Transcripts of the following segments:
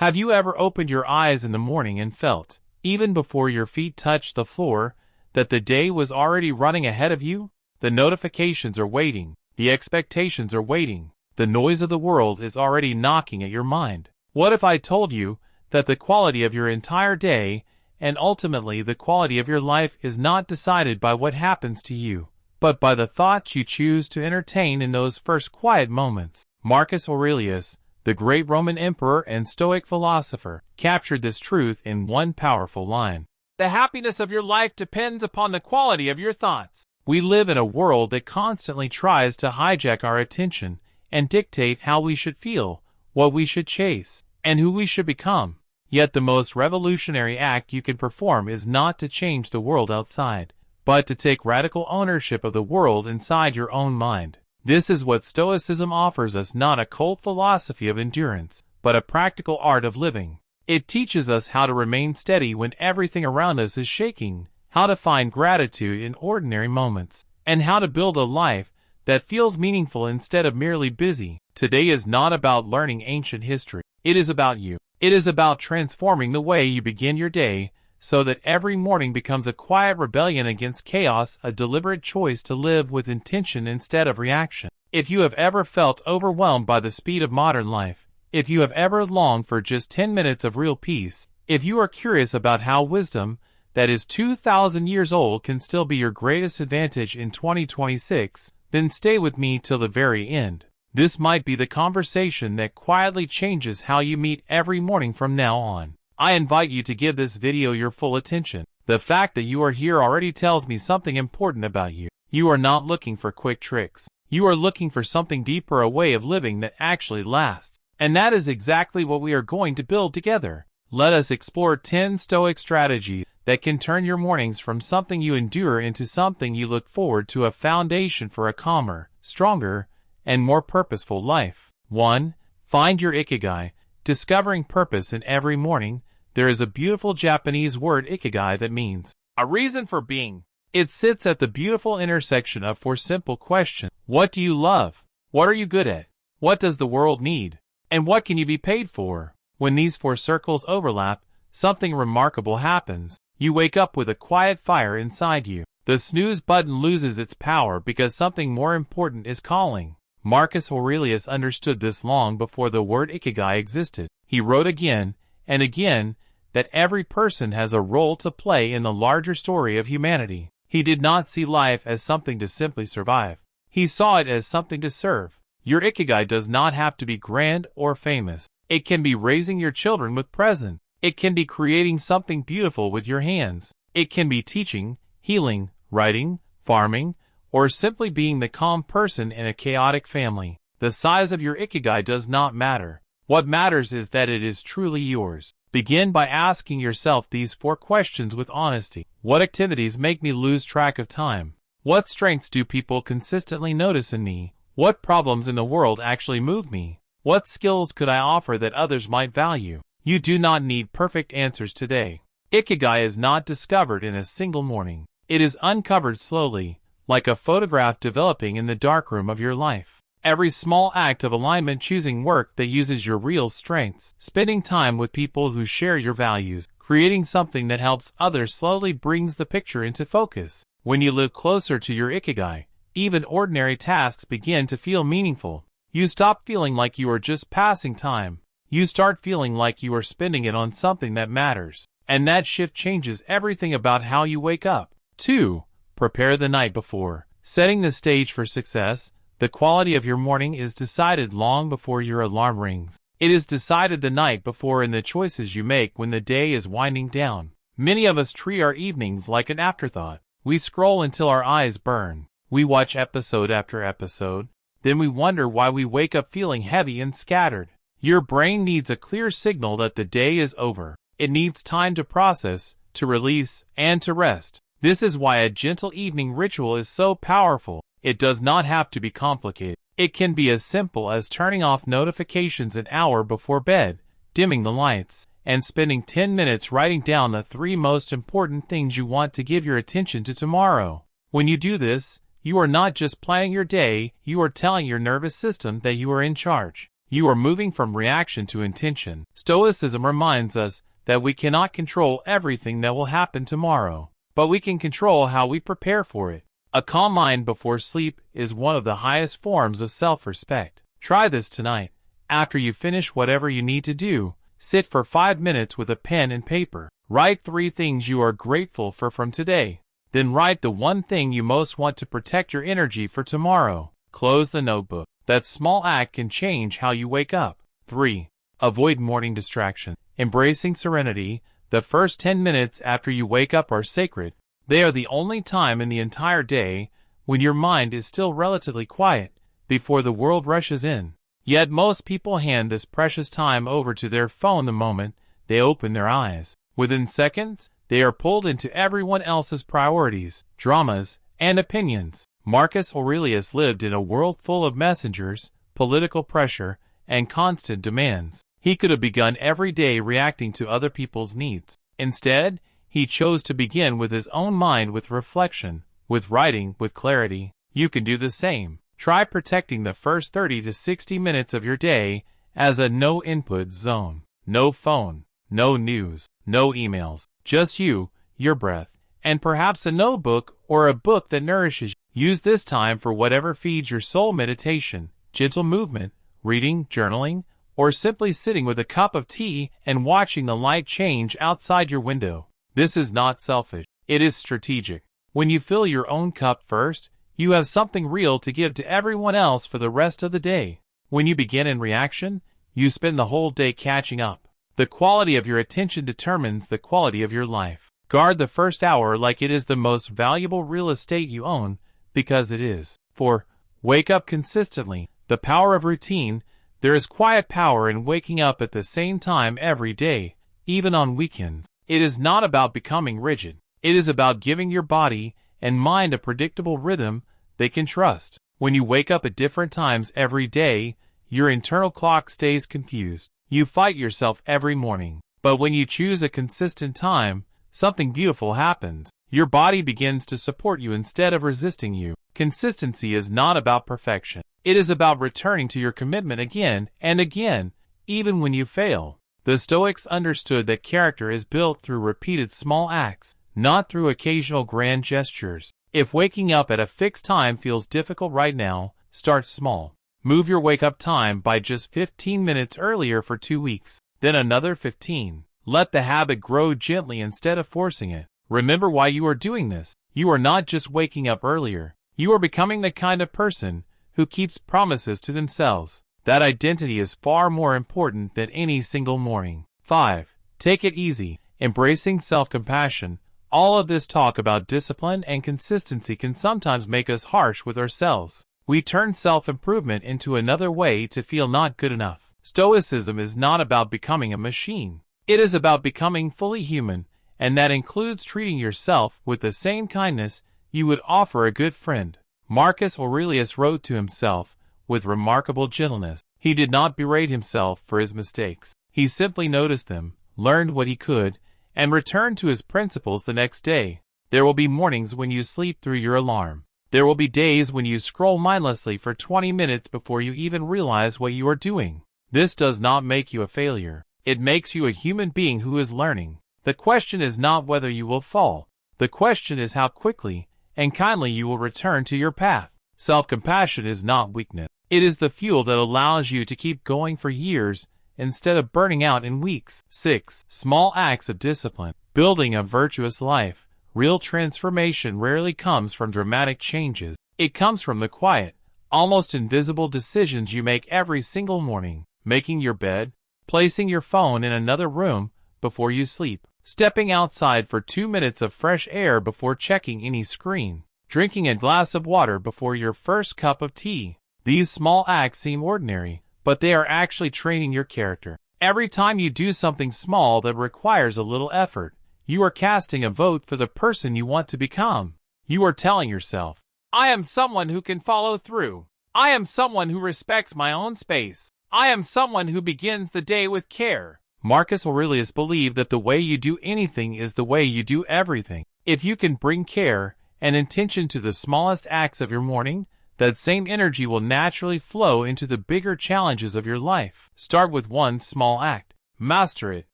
Have you ever opened your eyes in the morning and felt, even before your feet touched the floor, that the day was already running ahead of you? The notifications are waiting, the expectations are waiting, the noise of the world is already knocking at your mind. What if I told you that the quality of your entire day, and ultimately the quality of your life, is not decided by what happens to you, but by the thoughts you choose to entertain in those first quiet moments? Marcus Aurelius, the great Roman emperor and Stoic philosopher, captured this truth in one powerful line. The happiness of your life depends upon the quality of your thoughts. We live in a world that constantly tries to hijack our attention and dictate how we should feel, what we should chase, and who we should become. Yet the most revolutionary act you can perform is not to change the world outside, but to take radical ownership of the world inside your own mind. This is what Stoicism offers us, not a cold philosophy of endurance, but a practical art of living. It teaches us how to remain steady when everything around us is shaking, how to find gratitude in ordinary moments, and how to build a life that feels meaningful instead of merely busy. Today is not about learning ancient history. It is about you. It is about transforming the way you begin your day, so that every morning becomes a quiet rebellion against chaos, a deliberate choice to live with intention instead of reaction. If you have ever felt overwhelmed by the speed of modern life, if you have ever longed for just 10 minutes of real peace, if you are curious about how wisdom that is 2,000 years old can still be your greatest advantage in 2026, then stay with me till the very end. This might be the conversation that quietly changes how you meet every morning from now on. I invite you to give this video your full attention. The fact that you are here already tells me something important about you. You are not looking for quick tricks. You are looking for something deeper, a way of living that actually lasts. And that is exactly what we are going to build together. Let us explore 10 Stoic strategies that can turn your mornings from something you endure into something you look forward to, a foundation for a calmer, stronger, and more purposeful life. 1. Find your Ikigai. Discovering purpose in every morning. There is a beautiful Japanese word Ikigai that means a reason for being. It sits at the beautiful intersection of four simple questions. What do you love? What are you good at? What does the world need? And what can you be paid for? When these four circles overlap, something remarkable happens. You wake up with a quiet fire inside you. The snooze button loses its power because something more important is calling. Marcus Aurelius understood this long before the word Ikigai existed. He wrote again and again that every person has a role to play in the larger story of humanity. He did not see life as something to simply survive. He saw it as something to serve. Your Ikigai does not have to be grand or famous. It can be raising your children with presence. It can be creating something beautiful with your hands. It can be teaching, healing, writing, farming, or simply being the calm person in a chaotic family. The size of your Ikigai does not matter. What matters is that it is truly yours. Begin by asking yourself these four questions with honesty. What activities make me lose track of time? What strengths do people consistently notice in me? What problems in the world actually move me? What skills could I offer that others might value? You do not need perfect answers today. Ikigai is not discovered in a single morning. It is uncovered slowly, like a photograph developing in the darkroom of your life. Every small act of alignment, choosing work that uses your real strengths, spending time with people who share your values, creating something that helps others, slowly brings the picture into focus. When you live closer to your Ikigai, even ordinary tasks begin to feel meaningful. You stop feeling like you are just passing time. You start feeling like you are spending it on something that matters. And that shift changes everything about how you wake up. 2. Prepare the night before. Setting the stage for success. The quality of your morning is decided long before your alarm rings. It is decided the night before in the choices you make when the day is winding down. Many of us treat our evenings like an afterthought. We scroll until our eyes burn. We watch episode after episode. Then we wonder why we wake up feeling heavy and scattered. Your brain needs a clear signal that the day is over. It needs time to process, to release, and to rest. This is why a gentle evening ritual is so powerful. It does not have to be complicated. It can be as simple as turning off notifications an hour before bed, dimming the lights, and spending 10 minutes writing down the 3 most important things you want to give your attention to tomorrow. When you do this, you are not just planning your day, you are telling your nervous system that you are in charge. You are moving from reaction to intention. Stoicism reminds us that we cannot control everything that will happen tomorrow, but we can control how we prepare for it. A calm mind before sleep is one of the highest forms of self-respect. Try this tonight. After you finish whatever you need to do, sit for 5 minutes with a pen and paper. Write 3 things you are grateful for from today. Then write the one thing you most want to protect your energy for tomorrow. Close the notebook. That small act can change how you wake up. 3. Avoid morning distraction. Embracing serenity, the first 10 minutes after you wake up are sacred. They are the only time in the entire day when your mind is still relatively quiet before the world rushes in. Yet most people hand this precious time over to their phone the moment they open their eyes. Within seconds, they are pulled into everyone else's priorities, dramas, and opinions. Marcus Aurelius lived in a world full of messengers, political pressure, and constant demands. He could have begun every day reacting to other people's needs. Instead, he chose to begin with his own mind, with reflection, with writing, with clarity. You can do the same. Try protecting the first 30 to 60 minutes of your day as a no-input zone. No phone, no news, no emails, just you, your breath, and perhaps a notebook or a book that nourishes you. Use this time for whatever feeds your soul: meditation, gentle movement, reading, journaling, or simply sitting with a cup of tea and watching the light change outside your window. This is not selfish. It is strategic. When you fill your own cup first, you have something real to give to everyone else for the rest of the day. When you begin in reaction, you spend the whole day catching up. The quality of your attention determines the quality of your life. Guard the first hour like it is the most valuable real estate you own, because it is. 4. Wake up consistently. The power of routine. There is quiet power in waking up at the same time every day, even on weekends. It is not about becoming rigid. It is about giving your body and mind a predictable rhythm they can trust. When you wake up at different times every day, your internal clock stays confused. You fight yourself every morning. But when you choose a consistent time, something beautiful happens. Your body begins to support you instead of resisting you. Consistency is not about perfection. It is about returning to your commitment again and again, even when you fail. The Stoics understood that character is built through repeated small acts, not through occasional grand gestures. If waking up at a fixed time feels difficult right now, start small. Move your wake-up time by just 15 minutes earlier for 2 weeks, then another 15. Let the habit grow gently instead of forcing it. Remember why you are doing this. You are not just waking up earlier. You are becoming the kind of person who keeps promises to themselves. That identity is far more important than any single morning. 5. Take it easy. Embracing self-compassion. All of this talk about discipline and consistency can sometimes make us harsh with ourselves. We turn self-improvement into another way to feel not good enough. Stoicism is not about becoming a machine. It is about becoming fully human, and that includes treating yourself with the same kindness you would offer a good friend. Marcus Aurelius wrote to himself with remarkable gentleness. He did not berate himself for his mistakes. He simply noticed them, learned what he could, and returned to his principles the next day. There will be mornings when you sleep through your alarm. There will be days when you scroll mindlessly for 20 minutes before you even realize what you are doing. This does not make you a failure. It makes you a human being who is learning. The question is not whether you will fall. The question is how quickly and kindly you will return to your path. Self-compassion is not weakness. It is the fuel that allows you to keep going for years instead of burning out in weeks. 6. Small acts of discipline. Building a virtuous life. Real transformation rarely comes from dramatic changes. It comes from the quiet, almost invisible decisions you make every single morning. Making your bed, placing your phone in another room before you sleep, stepping outside for 2 minutes of fresh air before checking any screen, drinking a glass of water before your first cup of tea. These small acts seem ordinary, but they are actually training your character. Every time you do something small that requires a little effort, you are casting a vote for the person you want to become. You are telling yourself, I am someone who can follow through. I am someone who respects my own space. I am someone who begins the day with care. Marcus Aurelius believed that the way you do anything is the way you do everything. If you can bring care and intention to the smallest acts of your morning, that same energy will naturally flow into the bigger challenges of your life. Start with one small act, master it,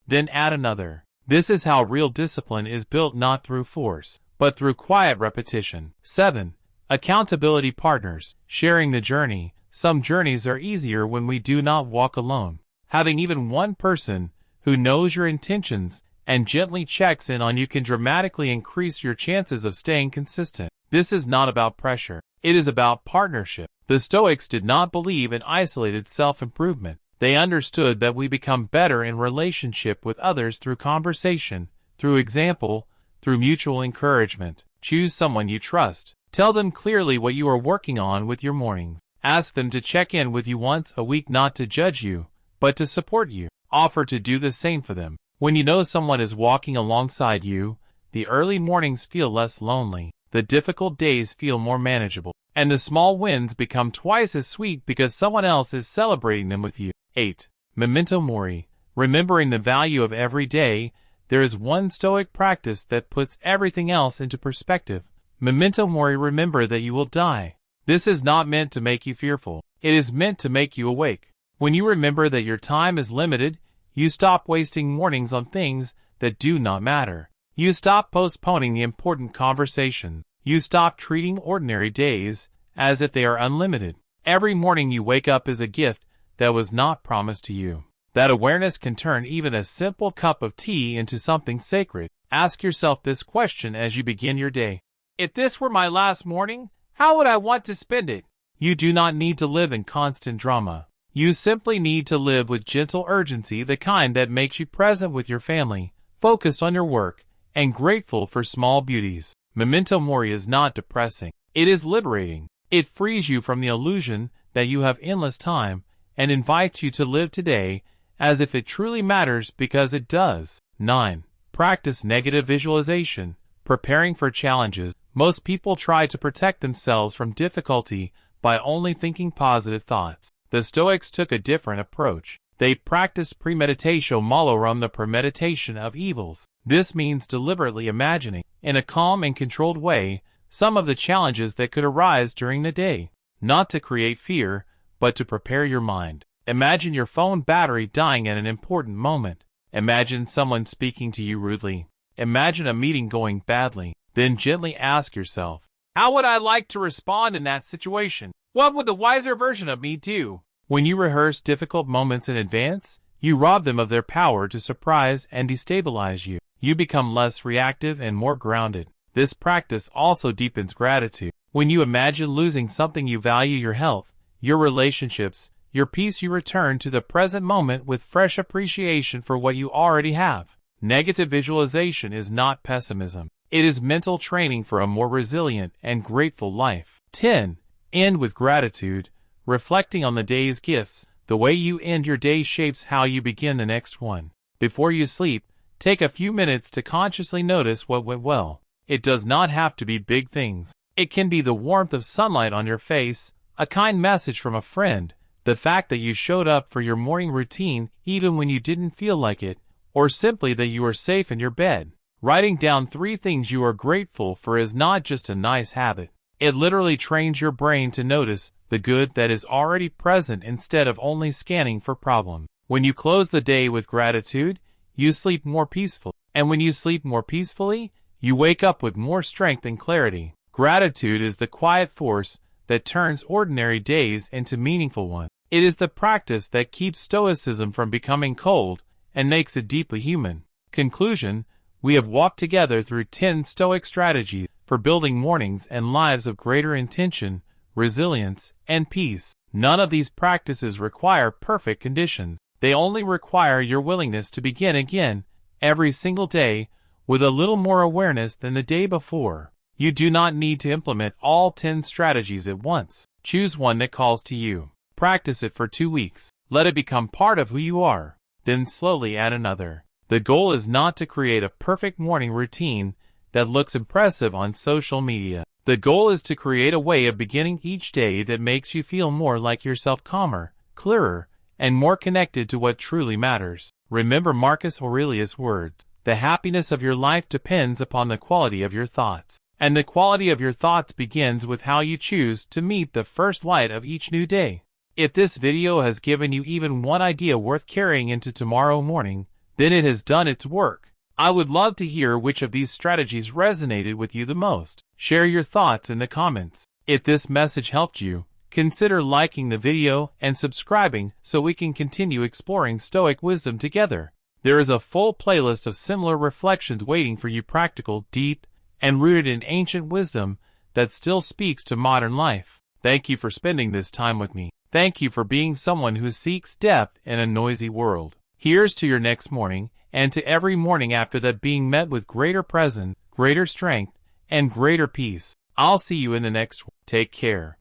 then add another. This is how real discipline is built, not through force, but through quiet repetition. 7. Accountability partners. Sharing the journey. Some journeys are easier when we do not walk alone. Having even one person who knows your intentions and gently checks in on you can dramatically increase your chances of staying consistent. This is not about pressure. It is about partnership. The Stoics did not believe in isolated self-improvement. They understood that we become better in relationship with others through conversation, through example, through mutual encouragement. Choose someone you trust. Tell them clearly what you are working on with your mornings. Ask them to check in with you once a week, not to judge you, but to support you. Offer to do the same for them. When you know someone is walking alongside you, the early mornings feel less lonely, the difficult days feel more manageable, and the small wins become twice as sweet because someone else is celebrating them with you. 8. Memento Mori. Remembering the value of every day. There is one Stoic practice that puts everything else into perspective. Memento Mori. Remember that you will die. This is not meant to make you fearful. It is meant to make you awake. When you remember that your time is limited, you stop wasting mornings on things that do not matter. You stop postponing the important conversation. You stop treating ordinary days as if they are unlimited. Every morning you wake up is a gift that was not promised to you. That awareness can turn even a simple cup of tea into something sacred. Ask yourself this question as you begin your day. If this were my last morning, how would I want to spend it? You do not need to live in constant drama. You simply need to live with gentle urgency, the kind that makes you present with your family, focused on your work, and grateful for small beauties. Memento Mori is not depressing. It is liberating. It frees you from the illusion that you have endless time and invites you to live today as if it truly matters, because it does. 9. Practice negative visualization. Preparing for challenges. Most people try to protect themselves from difficulty by only thinking positive thoughts. The Stoics took a different approach. They practiced premeditatio malorum, the premeditation of evils. This means deliberately imagining, in a calm and controlled way, some of the challenges that could arise during the day. Not to create fear, but to prepare your mind. Imagine your phone battery dying at an important moment. Imagine someone speaking to you rudely. Imagine a meeting going badly. Then gently ask yourself, how would I like to respond in that situation? What would the wiser version of me do? When you rehearse difficult moments in advance, you rob them of their power to surprise and destabilize you. You become less reactive and more grounded. This practice also deepens gratitude. When you imagine losing something you value, your health, your relationships, your peace, you return to the present moment with fresh appreciation for what you already have. Negative visualization is not pessimism. It is mental training for a more resilient and grateful life. 10. End with gratitude. Reflecting on the day's gifts. The way you end your day shapes how you begin the next one. Before you sleep, take a few minutes to consciously notice what went well. It does not have to be big things. It can be the warmth of sunlight on your face, a kind message from a friend, the fact that you showed up for your morning routine even when you didn't feel like it, or simply that you are safe in your bed. Writing down 3 things you are grateful for is not just a nice habit. It literally trains your brain to notice the good that is already present instead of only scanning for problems. When you close the day with gratitude, you sleep more peacefully. And when you sleep more peacefully, you wake up with more strength and clarity. Gratitude is the quiet force that turns ordinary days into meaningful ones. It is the practice that keeps Stoicism from becoming cold and makes it deeply human. Conclusion: we have walked together through 10 Stoic strategies for building mornings and lives of greater intention, resilience, and peace. None of these practices require perfect conditions. They only require your willingness to begin again every single day with a little more awareness than the day before. You do not need to implement all 10 strategies at once. Choose one that calls to you. Practice it for 2 weeks. Let it become part of who you are. Then slowly add another. The goal is not to create a perfect morning routine that looks impressive on social media. The goal is to create a way of beginning each day that makes you feel more like yourself, calmer, clearer, and more connected to what truly matters. Remember Marcus Aurelius' words: the happiness of your life depends upon the quality of your thoughts. And the quality of your thoughts begins with how you choose to meet the first light of each new day. If this video has given you even one idea worth carrying into tomorrow morning, then it has done its work. I would love to hear which of these strategies resonated with you the most. Share your thoughts in the comments. If this message helped you, consider liking the video and subscribing so we can continue exploring Stoic wisdom together. There is a full playlist of similar reflections waiting for you, practical, deep, and rooted in ancient wisdom that still speaks to modern life. Thank you for spending this time with me. Thank you for being someone who seeks depth in a noisy world. Here's to your next morning, and to every morning after that being met with greater presence, greater strength, and greater peace. I'll see you in the next one. Take care.